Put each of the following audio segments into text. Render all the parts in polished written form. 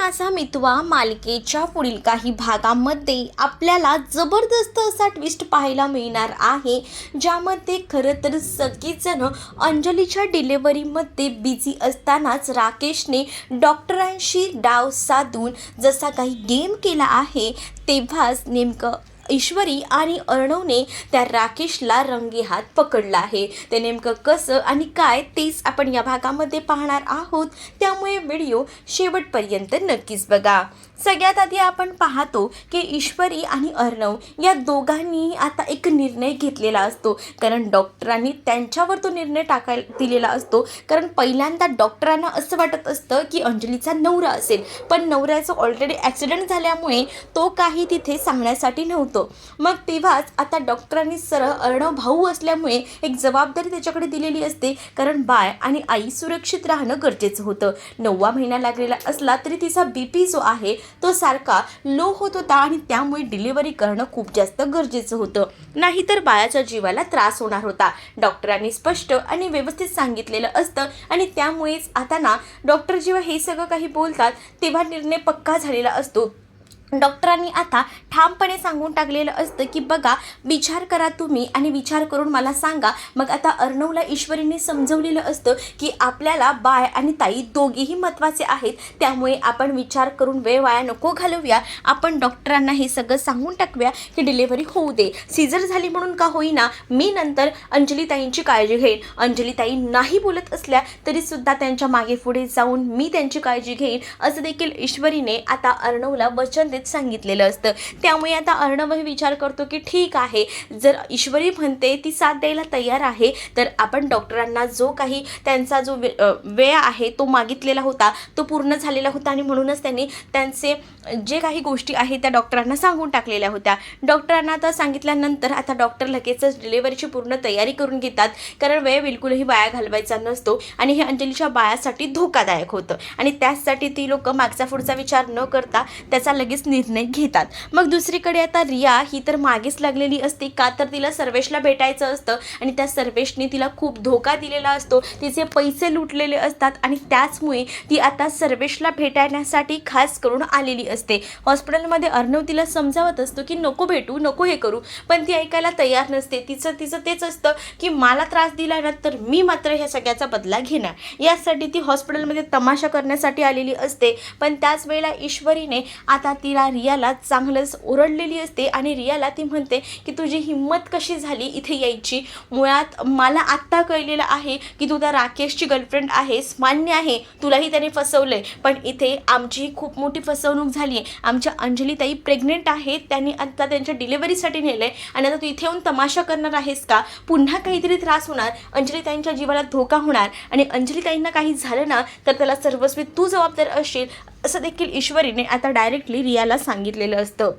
माझा मितवा मालिकेच्या पुढील काही भागांमध्ये आपल्याला जबरदस्त असा ट्विस्ट पाहायला मिळणार आहे, ज्यामध्ये खरं तर सगळेजण अंजलीच्या डिलेव्हरीमध्ये बिझी असतानाच राकेशने डॉक्टरांशी डाव साधून जसा काही गेम केला आहे, तेव्हाच नेमकं ईश्वरी आणि अर्णवने त्या राकेशला रंगेहात पकडला आहे. ते नेमकं कसं आणि काय तेच आपण या भागामध्ये पाहणार आहोत, त्यामुळे व्हिडिओ शेवटपर्यंत नक्कीच बघा. सगळ्यात आधी आपण पाहतो की ईश्वरी आणि अर्णव या दोघांनी आता एक निर्णय घेतलेला असतो, कारण डॉक्टरांनी त्यांच्यावर तो निर्णय टाकायला दिलेला असतो. कारण पहिल्यांदा डॉक्टरांना असं वाटत असतं की अंजलीचा नवरा असेल, पण नवऱ्याचं ऑलरेडी ॲक्सिडेंट झाल्यामुळे तो काही तिथे सांगण्यासाठी नव्हतं. मग तेव्हाच आता डॉक्टरांनी सरळ अर्णव भाऊ असल्यामुळे एक जबाबदारी त्याच्याकडे दिलेली असते, कारण बाळ आणि आई सुरक्षित राहणं गरजेचं होतं. 9वा महिना लागलेला असला तरी तिचा BP जो आहे तो सारखा लो होत होता आणि त्यामुळे डिलिव्हरी करणं खूप जास्त गरजेचं होतं, नाहीतर बाळाच्या जीवाला त्रास होणार होता. डॉक्टरांनी स्पष्ट आणि व्यवस्थित सांगितलेलं असतं आणि त्यामुळेच आता ना डॉक्टर जेव्हा हे सगळं काही बोलतात तेव्हा निर्णय पक्का झालेला असतो. डॉक्टरांनी आता ठामपणे सांगून टाकलेलं असतं की बघा, विचार करा तुम्ही आणि विचार करून मला सांगा. मग आता अर्णवला ईश्वरीने समजवलेलं असतं की आपल्याला बाळ आणि ताई दोघेही महत्त्वाचे आहेत, त्यामुळे आपण विचार करून वेळ वाया नको घालवूया. आपण डॉक्टरांना हे सगळं सांगून टाकूया की डिलिव्हरी होऊ दे, सीझर झाली म्हणून का होईना मी नंतर अंजलीताईंची काळजी घेईन. अंजलीताई नाही बोलत असल्या तरीसुद्धा त्यांच्या मागे पुढे जाऊन मी त्यांची काळजी घेईन, असं देखील ईश्वरीने आता अर्णवला वचन सांगितलेलं असतं. त्यामुळे आता अर्णव विचार करतो की ठीक आहे, जर ईश्वरी म्हणते ती साथ द्यायला तयार आहे, तर आपण डॉक्टरांना जो काही त्यांचा जो वेळ आहे तो मागितलेला होता तो पूर्ण झालेला होता आणि म्हणूनच त्यांनी त्यांचे जे काही गोष्टी आहेत त्या डॉक्टरांना सांगून टाकलेल्या होत्या. डॉक्टरांना आता सांगितल्यानंतर आता डॉक्टर लगेचच डिलिव्हरीची पूर्ण तयारी करून घेतात, कारण वेळ बिलकुलही वाया घालवायचा नसतो आणि हे अंजलीच्या बाळासाठी धोकादायक होतं आणि त्याचसाठी ती लोक मागचा पुढचा विचार न करता त्याचा लगेच निर्णय घेतात. मग दुसरीकडे आता रिया ही तर मागेच लागलेली असते, का तर तिला सर्वेशला भेटायचं असतं आणि त्या सर्वेशने तिला खूप धोका दिलेला असतो, तिचे पैसे लुटलेले असतात आणि त्याचमुळे ती आता सर्वेशला भेटण्यासाठी खास करून आलेली असते. हॉस्पिटलमध्ये अर्णव तिला समजावत असतो की नको भेटू, नको हे करू, पण ती ऐकायला तयार नसते. तिचं तेच असतं की मला त्रास दिला ना तर मी मात्र ह्या सगळ्याचा बदला घेणार. यासाठी ती हॉस्पिटलमध्ये तमाशा करण्यासाठी आलेली असते. पण त्याच वेळेला ईश्वरीने आता तिला रियाला चांगलंच ओरडलेली असते आणि रियाला ती म्हणते की तुझी हिंमत कशी झाली इथे यायची. मुळात मला आत्ता कळलेलं आहे की तू त्या राकेशची गर्लफ्रेंड आहेस, मान्य आहे तुलाही त्याने फसवलंय, पण इथे आमची खूप मोठी फसवणूक झाली आहे. आमच्या अंजलीताई प्रेग्नेंट आहेत, त्यांनी आता त्यांच्या डिलिव्हरीसाठी नेलं आहे आणि आता तू इथे येऊन तमाशा करणार आहेस का? पुन्हा काहीतरी त्रास होणार, अंजलीताईंच्या जीवाला धोका होणार आणि अंजलीताईंना काही झालं ना तर त्याला सर्वस्वी तू जबाबदार असशील, असं देखील ईश्वरीने आता डायरेक्टली रियाला सांगितलेलं असतं.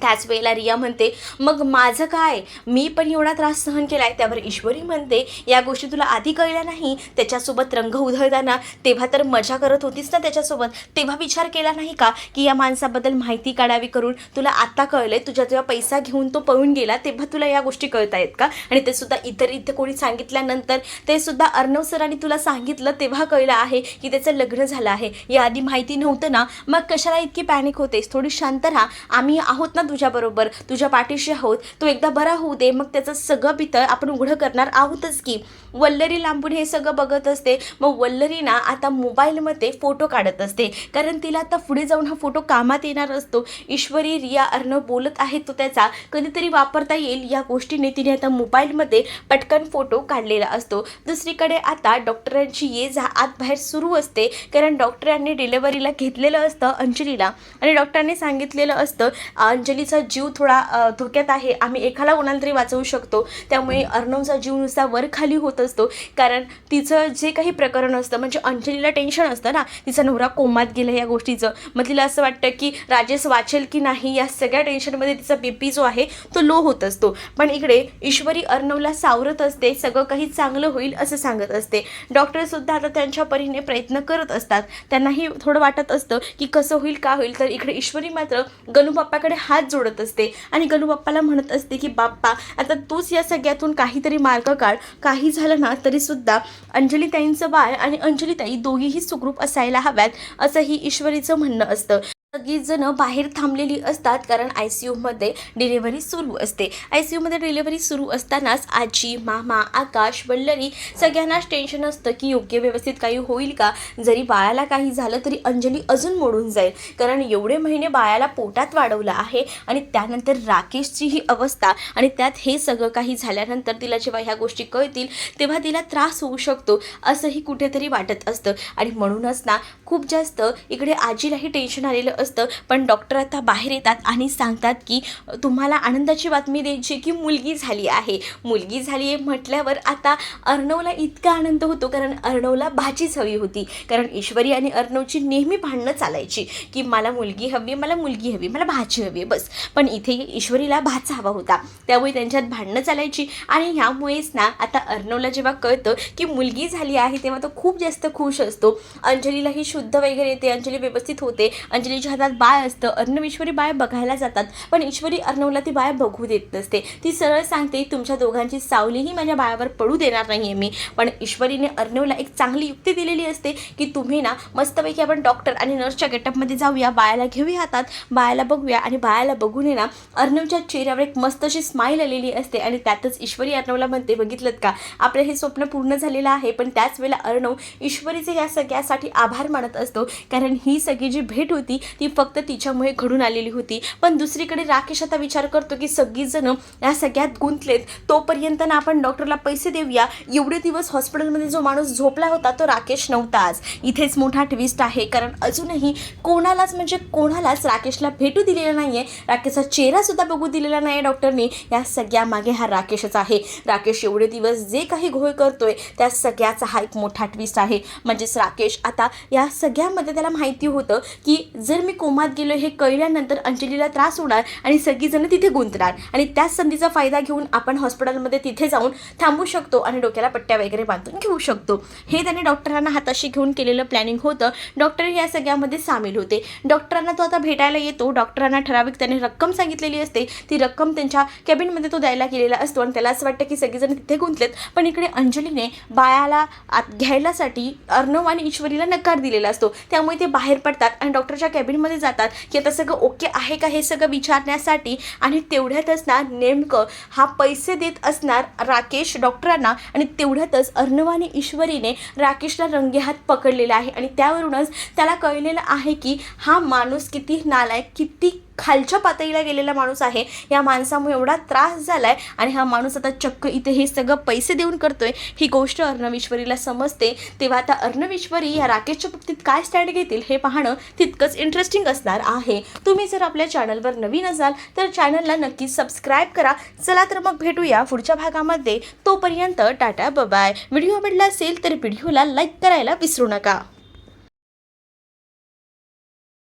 त्याच वेळेला रिया म्हणते मग माझं काय, मी पण एवढा त्रास सहन केला आहे. त्यावर ईश्वरी म्हणते या गोष्टी तुला आधी कळल्या नाही, त्याच्यासोबत रंग उधळताना तेव्हा तर मजा करत होतीस ना त्याच्यासोबत, तेव्हा विचार केला नाही का की या माणसाबद्दल माहिती काढावी करून. तुला आत्ता कळलं, तुझ्या जेव्हा पैसा घेऊन तो पळून गेला तेव्हा तुला या गोष्टी कळत आहेत का? आणि ते सुद्धा इथे कोणी सांगितल्यानंतर, ते सुद्धा अर्णव सरांनी तुला सांगितलं तेव्हा कळलं आहे की त्याचं लग्न झालं आहे, याआधी माहिती नव्हतं ना? मग कशाला इतकी पॅनिक होतेस? थोडी शांत राहा, आम्ही आहोत ना तुझ्याबरोबर, तुझ्या पाठीशी आहोत. तो एकदा बरा होऊ दे, मग त्याचं सगळं पितळ आपण उघडं करणार आहोतच की. वल्लरी लांबून हे सगळं बघत असते. मग वल्लरी ना आता मोबाईलमध्ये फोटो काढत असते, कारण तिला आता पुढे जाऊन हा फोटो कामात येणार असतो. ईश्वरी रिया अर्णव बोलत आहेत तो त्याचा कधीतरी वापरता येईल या गोष्टीने तिने आता मोबाईलमध्ये पटकन फोटो काढलेला असतो. दुसरीकडे आता डॉक्टरांची ये जा आत बाहेर सुरू असते, कारण डॉक्टरांनी डिलिव्हरीला घेतलेलं असतं अंजलीला आणि डॉक्टरांनी सांगितलेलं असतं अंजलीचा जीव थोडा धोक्यात आहे, आम्ही एकाला कोणाला तरी वाचवू शकतो. त्यामुळे अर्णवचा जीव नुसता वर खाली होत असतो, कारण तिचं जे काही प्रकरण असतं, म्हणजे अंजलीला टेन्शन असतं ना, तिचा नवरा कोमात गेला या गोष्टीचं. मग तिला असं वाटतं की राजेश वाचेल की नाही, या सगळ्या टेन्शनमध्ये तिचा BP जो आहे तो लो होत असतो. पण इकडे ईश्वरी अर्णवला सावरत असते, सगळं काही चांगलं होईल असं सांगत असते. डॉक्टरसुद्धा आता त्यांच्या परीने प्रयत्न करत असतात. त्यांनाही थोडं वाटत असतं की कसं होईल, का होईल. तर इकडे ईश्वरी मात्र गणूबाप्पाकडे हात हात जोडत असते आणि गणू बाप्पाला म्हणत असते की बाप्पा आता तूच या सगळ्यातून काहीतरी मार्ग काढ. काही झालं ना तरीसुद्धा अंजलीताईंचं बाळ आणि अंजलीताई दोघीही सुखरूप असायला हव्यात असंही ईश्वरीचं म्हणणं असतं. सगळीच जण बाहेर थांबलेली असतात कारण ICUमध्ये डिलिव्हरी सुरू असते. ICUमध्ये डिलिव्हरी सुरू असतानाच आजी, मामा, आकाश, वल्लरी सगळ्यांनाच टेन्शन असतं की योग्य व्यवस्थित काही होईल का. जरी बाळाला काही झालं तरी अंजली अजून मोडून जाईल कारण एवढे महिने बाळाला पोटात वाढवलं आहे आणि त्यानंतर राकेशची ही अवस्था आणि त्यात हे सगळं काही झाल्यानंतर तिला जेव्हा ह्या गोष्टी कळतील तेव्हा तिला त्रास होऊ शकतो असंही कुठेतरी वाटत असतं. आणि म्हणूनच ना खूप जास्त इकडे आजीलाही टेन्शन आलेलं असतं. पण डॉक्टर आता बाहेर येतात आणि सांगतात की तुम्हाला आनंदाची बातमी द्यायची की मुलगी झाली आहे. मुलगी झाली आहे म्हटल्यावर आता अर्णवला इतका आनंद होतो कारण अर्णवला भाचीच हवी होती. कारण ईश्वरी आणि अर्णवची नेहमी भांडणं चालायची की मला मुलगी हवी, मला मुलगी हवी, मला भाची हवी बस. पण इथे ईश्वरीला भाचा हवा होता त्यामुळे त्यांच्यात भांडणं चालायची. आणि ह्यामुळेच ना आता अर्णवला जेव्हा कळतं की मुलगी झाली आहे तेव्हा तो खूप जास्त खुश असतो. अंजलीलाही शुद्ध वगैरे येते, अंजली व्यवस्थित होते, अंजलीच्या हातात बाळ असतं. अर्णव ईश्वरी बाळ बघायला जातात पण ईश्वरी अर्णवला ती बाळ बघू देत नसते. ती सरळ सांगते तुमच्या दोघांची सावलीही माझ्या बाळावर पडू देणार नाही आहे मी. पण ईश्वरीने अर्णवला एक चांगली युक्ती दिलेली असते की तुम्ही ना मस्तपैकी आपण डॉक्टर आणि नर्सच्या गेटअपमध्ये जाऊया, बाळाला घेऊया हातात, बाळाला बघूया. आणि बाळाला बघून ना अर्णवच्या चेहऱ्यावर एक मस्त अशी स्माईल आलेली असते आणि त्यातच ईश्वरी अर्णवला म्हणते बघितलं का आपलं हे स्वप्न पूर्ण झालेलं आहे. पण त्याच वेळेला अर्णव ईश्वरीचे या सगळ्यासाठी आभार मानत असतो कारण ही सगळी जी भेट होती ती फक्त तिच्यामुळे घडून आलेली होती. पण दुसरीकडे राकेश आता विचार करतो की सगळीजण या सगळ्यात गुंतलेत तोपर्यंत ना आपण डॉक्टरला पैसे देऊया. एवढे दिवस हॉस्पिटलमध्ये जो माणूस झोपला होता तो राकेश नव्हताच. इथेच मोठा ट्विस्ट आहे कारण अजूनही कोणालाच राकेशला भेटू दिलेला नाही आहे. राकेशचा चेहरा सुद्धा बघू दिलेला नाही आहे डॉक्टरने. या सगळ्या मागे हा राकेशच आहे. राकेश एवढे दिवस जे काही घोळ करतोय त्या सगळ्याचा हा एक मोठा ट्विस्ट आहे. म्हणजेच राकेश आता या सगळ्यामध्ये त्याला माहिती होतं की जर मी कोमात गेलो हे कळल्यानंतर अंजलीला त्रास होणार आणि सगळीजण तिथे गुंतणार आणि त्याच संधीचा फायदा घेऊन आपण हॉस्पिटलमध्ये तिथे जाऊन थांबू शकतो आणि डोक्याला पट्ट्या वगैरे बांधून घेऊ शकतो. हे त्याने डॉक्टरांना हाताशी घेऊन केलेलं प्लॅनिंग होतं. डॉक्टर या सगळ्यामध्ये सामील होते. डॉक्टरांना तो आता भेटायला येतो. डॉक्टरांना ठराविक त्याने रक्कम सांगितलेली असते. ती रक्कम त्यांच्या कॅबिनमध्ये तो द्यायला गेलेला असतो आणि त्याला असं वाटतं की सगळेजण तिथे गुंतलेत. पण इकडे अंजलीने बाळाला घ्यायलासाठी अर्णव आणि ईश्वरीला नकार दिलेला असतो. त्यामुळे ते बाहेर पडतात आणि डॉक्टरच्या कॅबिनमध्ये जातात की आता सगळं ओके आहे का हे सगळं विचारण्यासाठी. आणि तेवढ्यातच ना नेमकं हा पैसे देत असणार राकेश डॉक्टरांना आणि तेवढ्यातच अर्णव आणि ईश्वरीने राकेशला रंगेहात पकडलेला आहे आणि त्यावरूनच त्याला कळलेलं आहे की हा माणूस किती नालायक, किती खालच्या पातळीला गेलेला माणूस आहे. या माणसामुळे एवढा त्रास झाला आहे आणि हा माणूस आता चक्क इथे हे सगळं पैसे देऊन करतोय. ही गोष्ट अर्णव ईश्वरीला समजते. तेव्हा आता अर्णव ईश्वरी या राकेशच्या बाबतीत काय स्टँड घेतील हे पाहणं तितकंच इंटरेस्टिंग असणार आहे. तुम्ही जर आपल्या चॅनलवर नवीन असाल तर चॅनलला नक्कीच सबस्क्राईब करा. चला तर मग भेटूया पुढच्या भागामध्ये. तोपर्यंत टाटा बाय. व्हिडिओ आवडला असेल तर व्हिडिओला लाईक करायला विसरू नका.